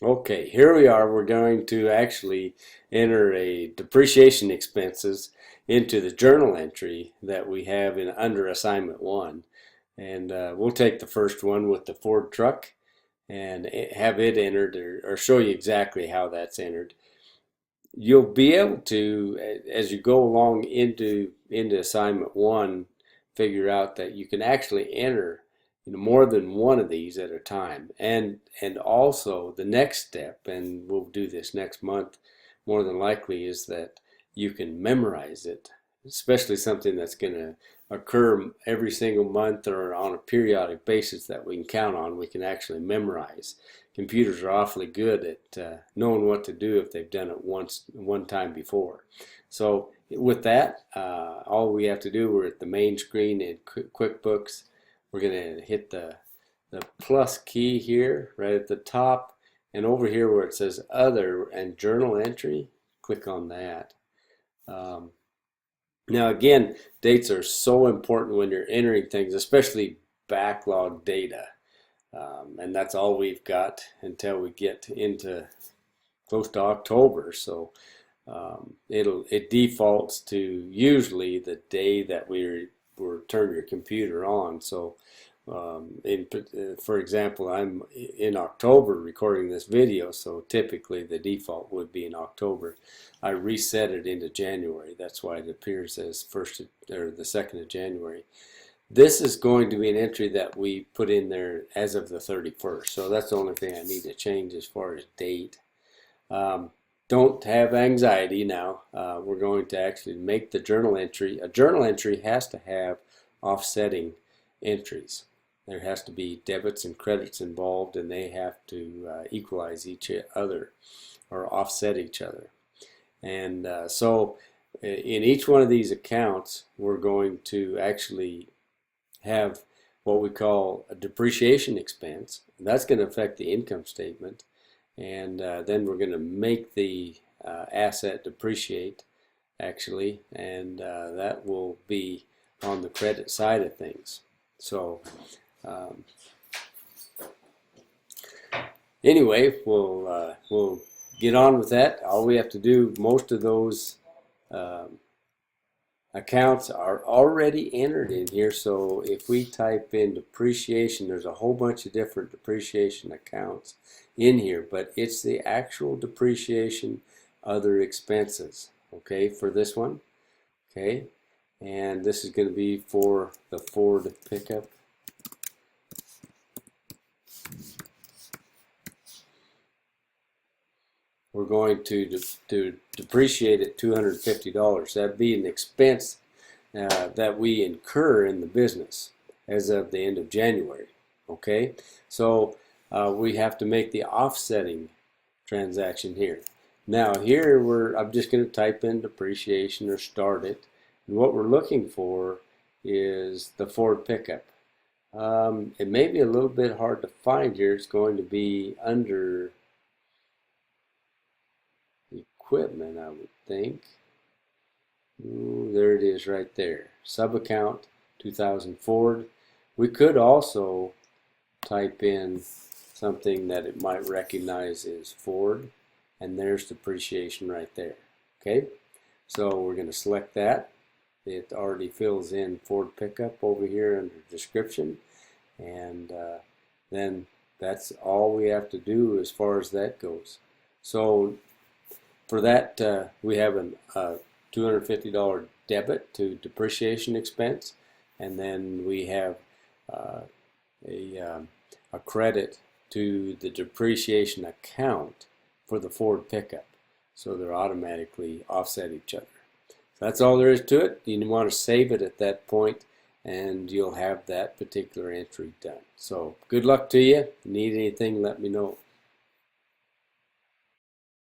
Okay, here we are. We're going to actually enter a depreciation expenses into the journal entry that we have in under assignment one. And we'll take the first one with the Ford truck and have it entered or show you exactly how that's entered. You'll be able to, as you go along into assignment one, figure out that you can actually enter more than one of these at a time. And also the next step, and we'll do this next month, more than likely, is that you can memorize it, especially something that's going to occur every single month or on a periodic basis that we can count on. We can actually memorize. Computers are awfully good at knowing what to do if they've done it one time before. So with that, all we have to do, we're at the main screen in QuickBooks. We're going to hit the plus key here right at the top, and over here where it says other and journal entry, click on that. Now again, dates are so important when you're entering things, especially backlog data. And that's all we've got until we get into close to October. So it defaults to usually the day that we turn your computer on. So for example, I'm in October recording this video, so typically the default would be in October. I reset it into January. That's why it appears as first or the 2nd of January. This is going to be an entry that we put in there as of the 31st. So that's the only thing I need to change as far as date. Don't have anxiety now. We're going to actually make the journal entry. A journal entry has to have offsetting entries. There has to be debits and credits involved, and they have to equalize each other or offset each other. And so in each one of these accounts, we're going to actually have what we call a depreciation expense. That's going to affect the income statement, and then we're going to make the asset depreciate actually, and that will be on the credit side of things. So anyway, we'll get on with that. All we have to do, most of those accounts are already entered in here. So if we type in depreciation, there's a whole bunch of different depreciation accounts in here, but it's the actual depreciation other expenses, okay, for this one. Okay, and this is going to be for the Ford pickup. We're going to depreciate at $250. That'd be an expense that we incur in the business as of the end of January. Okay, so we have to make the offsetting transaction here. Now here I'm just going to type in depreciation or start it, and what we're looking for is the Ford pickup. It may be a little bit hard to find here. It's going to be under equipment, I would think. Ooh, there it is right there. Subaccount 2000 Ford. We could also type in something that it might recognize as Ford, and there's depreciation right there. Okay, so we're going to select that. It already fills in Ford pickup over here under description, and then that's all we have to do as far as that goes. So for that, we have a $250 debit to depreciation expense, and then we have a credit to the depreciation account for the Ford pickup. So they're automatically offset each other. So that's all there is to it. You want to save it at that point, and you'll have that particular entry done. So good luck to you. If you need anything, let me know.